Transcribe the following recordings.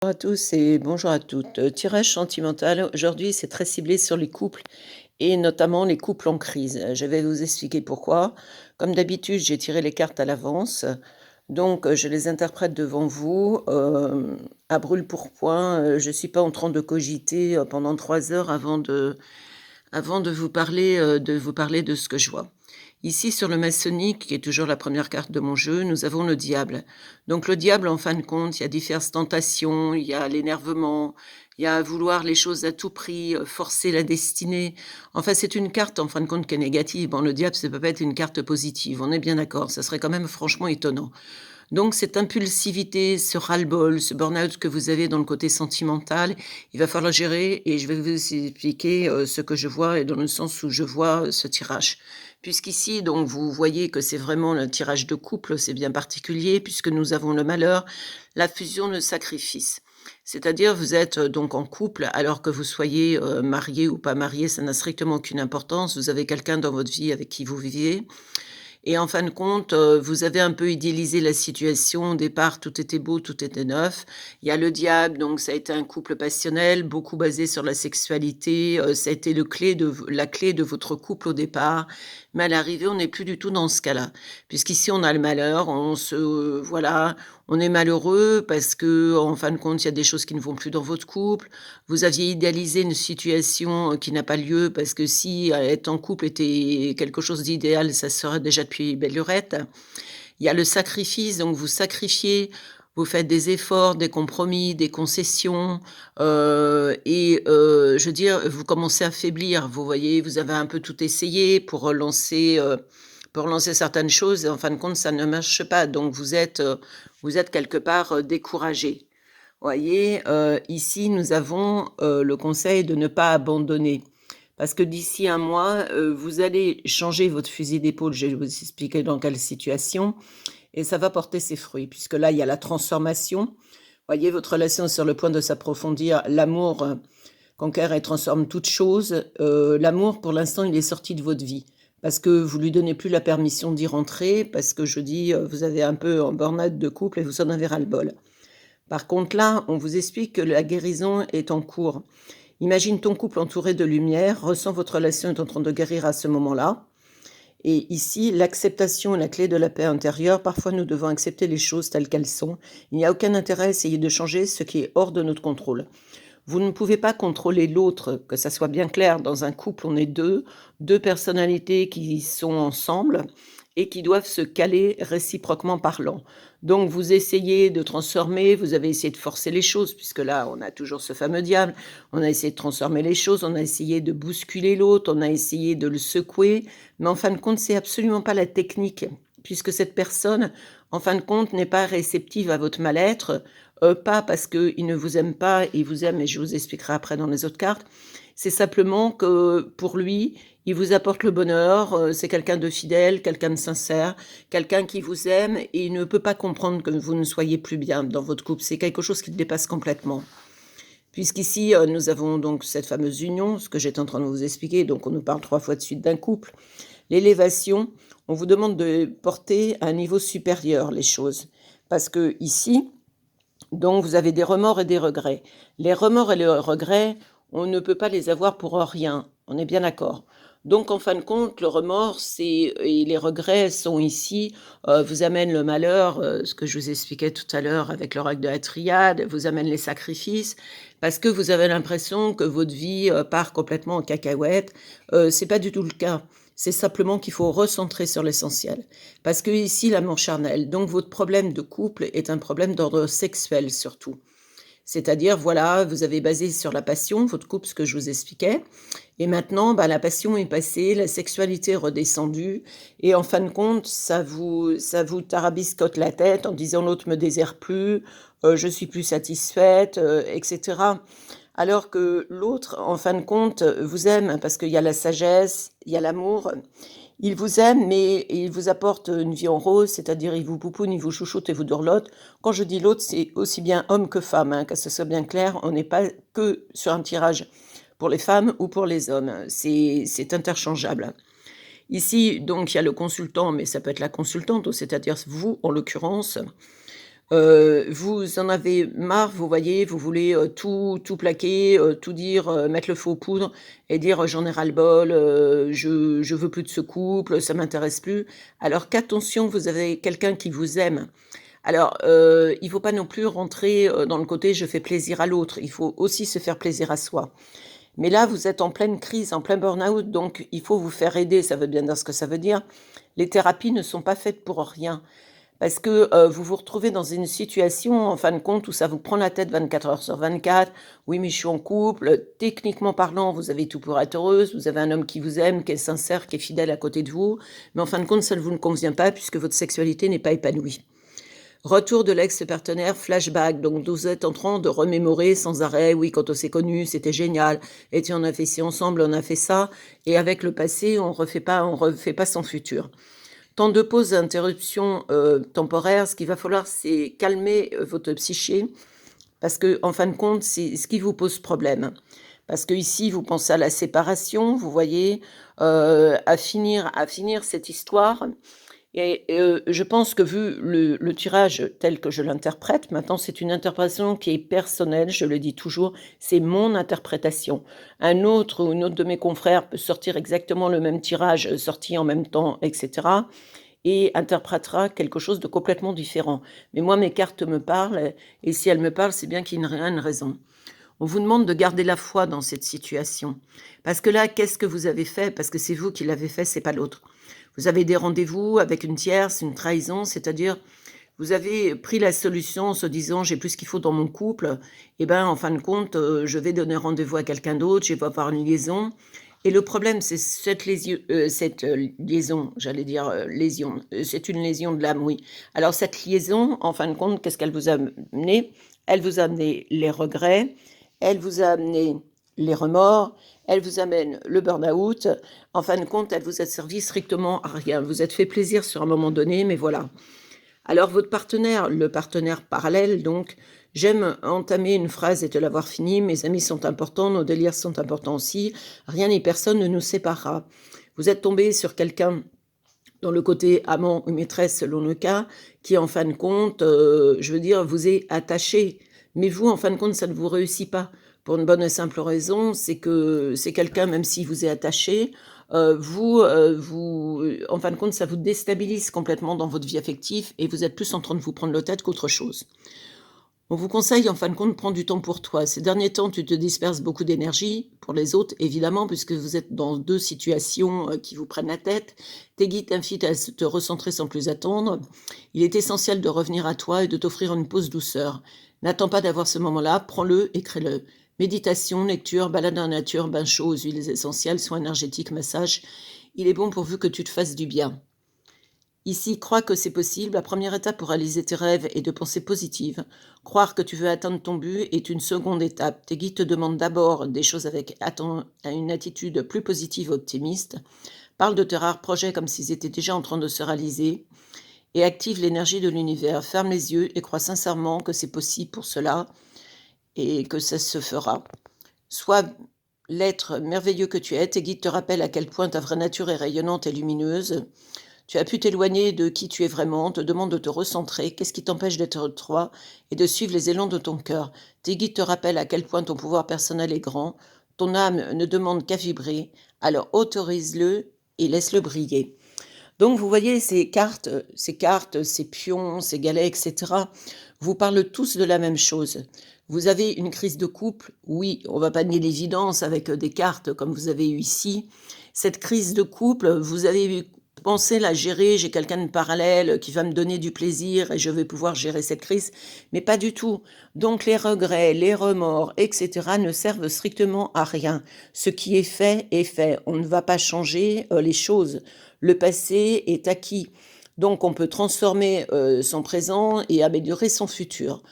Bonjour à tous et bonjour à toutes. Tirage sentimental, aujourd'hui, c'est très ciblé sur les couples et notamment les couples en crise. Je vais vous expliquer pourquoi. Comme d'habitude, j'ai tiré les cartes à l'avance, donc je les interprète devant vous à brûle-pourpoint. Je ne suis pas en train de cogiter pendant 3 heures avant de vous parler de ce que je vois. Ici, sur le maçonnique, qui est toujours la première carte de mon jeu, nous avons le diable. Donc le diable, en fin de compte, il y a diverses tentations, il y a l'énervement, il y a vouloir les choses à tout prix, forcer la destinée. Enfin, c'est une carte, en fin de compte, qui est négative. Bon, le diable, ça peut pas être une carte positive, on est bien d'accord, ça serait quand même franchement étonnant. Donc cette impulsivité, ce ras-le-bol, ce burn-out que vous avez dans le côté sentimental, il va falloir gérer et je vais vous expliquer, ce que je vois et dans le sens où je vois, ce tirage. Puisqu'ici, donc vous voyez que c'est vraiment le tirage de couple, c'est bien particulier puisque nous avons le malheur, la fusion, le sacrifice. C'est-à-dire vous êtes, donc en couple alors que vous soyez, mariés ou pas mariés, ça n'a strictement aucune importance. Vous avez quelqu'un dans votre vie avec qui vous vivez et en fin de compte, vous avez un peu idéalisé la situation. Au départ, tout était beau, tout était neuf. Il y a le diable, donc ça a été un couple passionnel, beaucoup basé sur la sexualité, ça a été la clé de votre couple au départ. Mais à l'arrivée, on n'est plus du tout dans ce cas-là. Puisqu'ici, on a le malheur, voilà, on est malheureux parce que, en fin de compte, il y a des choses qui ne vont plus dans votre couple. Vous aviez idéalisé une situation, qui n'a pas lieu parce que si, être en couple était quelque chose d'idéal, ça serait déjà depuis belle lurette. Il y a le sacrifice, donc vous sacrifiez, vous faites des efforts, des compromis, des concessions, je veux dire, vous commencez à faiblir. Vous voyez, vous avez un peu tout essayé pour relancer certaines choses et en fin de compte, ça ne marche pas. Donc vous êtes quelque part, découragés. Voyez, ici, nous avons, le conseil de ne pas abandonner. Parce que d'ici un mois, vous allez changer votre fusil d'épaule, je vais vous expliquer dans quelle situation et ça va porter ses fruits puisque là, il y a la transformation. Voyez, votre relation est sur le point de s'approfondir. L'amour, conquiert et transforme toute chose. L'amour, pour l'instant, il est sorti de votre vie parce que vous lui donnez plus la permission d'y rentrer, parce que je dis, vous avez un peu un burn-out de couple et vous en avez ras-le-bol. Par contre, là, on vous explique que la guérison est en cours. Imagine ton couple entouré de lumière, ressens votre relation est en train de guérir à ce moment-là. Et ici, l'acceptation est la clé de la paix intérieure. Parfois, nous devons accepter les choses telles qu'elles sont. Il n'y a aucun intérêt à essayer de changer ce qui est hors de notre contrôle. Vous ne pouvez pas contrôler l'autre, que ça soit bien clair. Dans un couple, on est deux personnalités qui sont ensemble et qui doivent se caler réciproquement parlant. Donc vous essayez de transformer, vous avez essayé de forcer les choses, puisque là, on a toujours ce fameux diable. On a essayé de transformer les choses, on a essayé de bousculer l'autre, on a essayé de le secouer, mais en fin de compte, c'est absolument pas la technique, puisque cette personne, en fin de compte, n'est pas réceptive à votre mal-être, pas parce qu'il ne vous aime pas, il vous aime et je vous expliquerai après dans les autres cartes. C'est simplement que pour lui, il vous apporte le bonheur, c'est quelqu'un de fidèle, quelqu'un de sincère, quelqu'un qui vous aime et il ne peut pas comprendre que vous ne soyez plus bien dans votre couple. C'est quelque chose qui le dépasse complètement. Puisqu'ici, nous avons donc cette fameuse union, ce que j'étais en train de vous expliquer, donc on nous parle 3 fois de suite d'un couple. L'élévation, on vous demande de porter à un niveau supérieur les choses. Parce que ici, donc vous avez des remords et des regrets. Les remords et les regrets, on ne peut pas les avoir pour rien, on est bien d'accord. Donc en fin de compte, le remords et les regrets sont ici, vous amènent le malheur, ce que je vous expliquais tout à l'heure avec l'oracle de la triade, vous amènent les sacrifices, parce que vous avez l'impression que votre vie, part complètement en cacahuète. C'est pas du tout le cas. C'est simplement qu'il faut recentrer sur l'essentiel. Parce que ici, l'amour charnel, donc votre problème de couple est un problème d'ordre sexuel surtout. C'est-à-dire, voilà, vous avez basé sur la passion, votre couple, ce que je vous expliquais, et maintenant, la passion est passée, la sexualité est redescendue, et en fin de compte, ça vous tarabiscote la tête en disant l'autre me désire plus, je suis plus satisfaite, etc. Alors que l'autre, en fin de compte, vous aime parce qu'il y a la sagesse, il y a l'amour. Il vous aime, mais il vous apporte une vie en rose, c'est-à-dire il vous poupoune, il vous chouchoute et vous dorlote. Quand je dis l'autre, c'est aussi bien homme que femme, hein, que ce soit bien clair. On n'est pas que sur un tirage pour les femmes ou pour les hommes. C'est interchangeable. Ici, donc, il y a le consultant, mais ça peut être la consultante, c'est-à-dire vous, en l'occurrence. Vous en avez marre, vous voyez, vous voulez, tout plaquer, tout dire, mettre le feu aux poudres et dire: «J'en ai ras-le-bol, je veux plus de ce couple, ça m'intéresse plus». Alors qu'attention, vous avez quelqu'un qui vous aime. Alors, il faut pas non plus rentrer, dans le côté: «Je fais plaisir à l'autre». Il faut aussi se faire plaisir à soi. Mais là, vous êtes en pleine crise, en plein burn-out, donc il faut vous faire aider. Ça veut bien dire ce que ça veut dire. Les thérapies ne sont pas faites pour rien. Parce que, vous vous retrouvez dans une situation, en fin de compte, où ça vous prend la tête 24 heures sur 24. «Oui, mais je suis en couple». Techniquement parlant, vous avez tout pour être heureuse. Vous avez un homme qui vous aime, qui est sincère, qui est fidèle à côté de vous. Mais en fin de compte, ça ne vous ne convient pas puisque votre sexualité n'est pas épanouie. Retour de l'ex-partenaire, flashback, donc vous êtes en train de remémorer sans arrêt: «Oui, quand on s'est connus, c'était génial et tiens, on a fait ci ensemble, on a fait ça» et avec le passé, on refait pas son futur. Temps de pause, interruption, temporaire, ce qu'il va falloir, c'est calmer, votre psyché parce que en fin de compte, c'est ce qui vous pose problème. Parce que ici, vous pensez à la séparation, vous voyez, à finir cette histoire et je pense que vu le tirage tel que je l'interprète, maintenant c'est une interprétation qui est personnelle, je le dis toujours, c'est mon interprétation. Un autre ou une autre de mes confrères peut sortir exactement le même tirage, sorti en même temps et cetera et interprétera quelque chose de complètement différent. Mais moi, mes cartes me parlent et si elles me parlent, c'est bien qu'il y a une raison. On vous demande de garder la foi dans cette situation. Parce que là, qu'est-ce que vous avez fait? Parce que c'est vous qui l'avez fait, c'est pas l'autre. Vous avez des rendez-vous avec une tierce, une trahison, c'est-à-dire vous avez pris la solution en se disant: «J'ai plus ce qu'il faut dans mon couple et ben, en fin de compte, je vais donner rendez-vous à quelqu'un d'autre, je vais avoir une liaison» et le problème, c'est cette liaison, j'allais dire, lésion, c'est une lésion de l'âme, oui. Alors cette liaison, en fin de compte, qu'est-ce qu'elle vous a amené? Elle vous a amené les regrets, elle vous a amené les remords, elle vous amène le burn-out. En fin de compte, elle vous a servi strictement à rien. Vous êtes fait plaisir sur un moment donné, mais voilà. Alors votre partenaire, le partenaire parallèle donc: «J'aime entamer une phrase et te l'avoir finie. Mes amis sont importants, nos délires sont importants aussi. Rien ni personne ne nous séparera». Vous êtes tombé sur quelqu'un dans le côté amant ou maîtresse selon le cas, qui en fin de compte, je veux dire, vous est attaché. Mais vous, en fin de compte, ça ne vous réussit pas. Pour une bonne et simple raison, c'est que c'est quelqu'un, même s'il vous est attaché, en fin de compte, ça vous déstabilise complètement dans votre vie affective et vous êtes plus en train de vous prendre la tête qu'autre chose. On vous conseille en fin de compte de prendre du temps pour toi. Ces derniers temps, tu te disperses beaucoup d'énergie pour les autres, évidemment, puisque vous êtes dans 2 situations, qui vous prennent la tête. Tes guides t'invitent à te recentrer sans plus attendre. Il est essentiel de revenir à toi et de t'offrir une pause douceur. N'attends pas d'avoir ce moment-là, prends-le et crée-le. Méditation, lecture, balade dans la nature, bain chaud aux huiles essentielles, soins énergétiques, massage. Il est bon pourvu que tu te fasses du bien. Ici, crois que c'est possible. La première étape pour réaliser tes rêves est de penser positive. Croire que tu veux atteindre ton but est une seconde étape. Tes guides te demandent d'abord des choses avec une attitude plus positive et optimiste. Parle de tes rares projets comme s'ils étaient déjà en train de se réaliser et active l'énergie de l'univers. Ferme les yeux et crois sincèrement que c'est possible pour cela et que ça se fera. Sois l'être merveilleux que tu es. Tes guides te rappellent à quel point ta vraie nature est rayonnante et lumineuse. Tu as pu t'éloigner de qui tu es vraiment, te demande de te recentrer, qu'est-ce qui t'empêche d'être toi et de suivre les élans de ton cœur. Tes guides te rappellent à quel point ton pouvoir personnel est grand, ton âme ne demande qu'à vibrer, alors autorise-le et laisse-le briller. Donc vous voyez ces pions, ces galets, etc. vous parlent tous de la même chose. Vous avez une crise de couple, oui, on va pas nier l'évidence avec des cartes comme vous avez eu ici. Cette crise de couple, vous avez pensé la gérer, j'ai quelqu'un de parallèle qui va me donner du plaisir et je vais pouvoir gérer cette crise, mais pas du tout. Donc les regrets, les remords, etc. ne servent strictement à rien. Ce qui est fait est fait. On ne va pas changer les choses. Le passé est acquis. Donc on peut transformer son présent et améliorer son futur.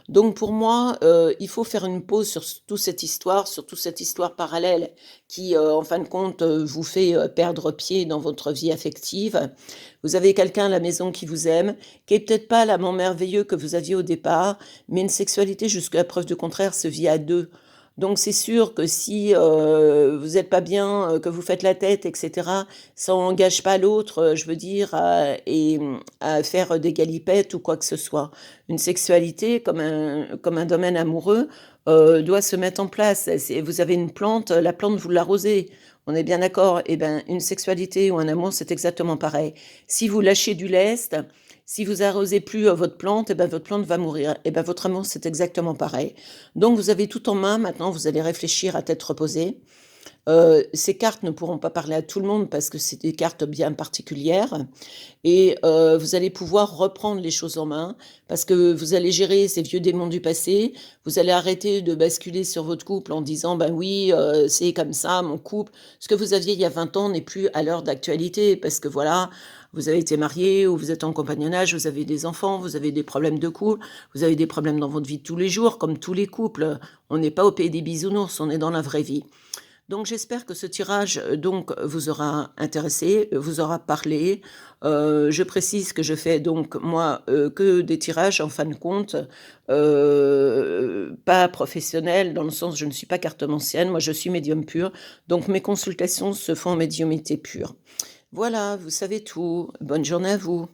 Donc pour moi, il faut faire une pause sur toute cette histoire parallèle qui, en fin de compte, vous fait, perdre pied dans votre vie affective. Vous avez quelqu'un à la maison qui vous aime, qui est peut-être pas l'amant merveilleux que vous aviez au départ, mais une sexualité jusqu'à preuve du contraire se vit à 2. Donc c'est sûr que si, vous êtes pas bien, que vous faites la tête et cetera, ça engage pas l'autre, je veux dire à faire des galipettes ou quoi que ce soit. Une sexualité comme un domaine amoureux, doit se mettre en place. C'est vous avez une plante, la plante vous l'arrosez, on est bien d'accord? Et ben, une sexualité ou un amour, c'est exactement pareil. Si vous lâchez du lest, si vous arrosez plus, votre plante, et ben, votre plante va mourir. Et ben, votre amour, c'est exactement pareil. Donc vous avez tout en main, maintenant vous allez réfléchir à tête reposée. Ces cartes ne pourront pas parler à tout le monde parce que c'est des cartes bien particulières et vous allez pouvoir reprendre les choses en main parce que vous allez gérer ces vieux démons du passé. Vous allez arrêter de basculer sur votre couple en disant: «Ben oui, c'est comme ça mon couple». Ce que vous aviez il y a 20 ans n'est plus à l'heure d'actualité parce que voilà, vous avez été mariés ou vous êtes en compagnonnage, vous avez des enfants, vous avez des problèmes de couple, vous avez des problèmes dans votre vie de tous les jours comme tous les couples. On n'est pas au pays des bisounours, on est dans la vraie vie. Donc j'espère que ce tirage, donc vous aura intéressé, vous aura parlé. Je précise que je fais donc moi, que des tirages en fin de compte, pas professionnels dans le sens je ne suis pas cartomancienne, moi je suis médium pur, donc mes consultations se font en médiumnité pure. Voilà, vous savez tout. Bonne journée à vous.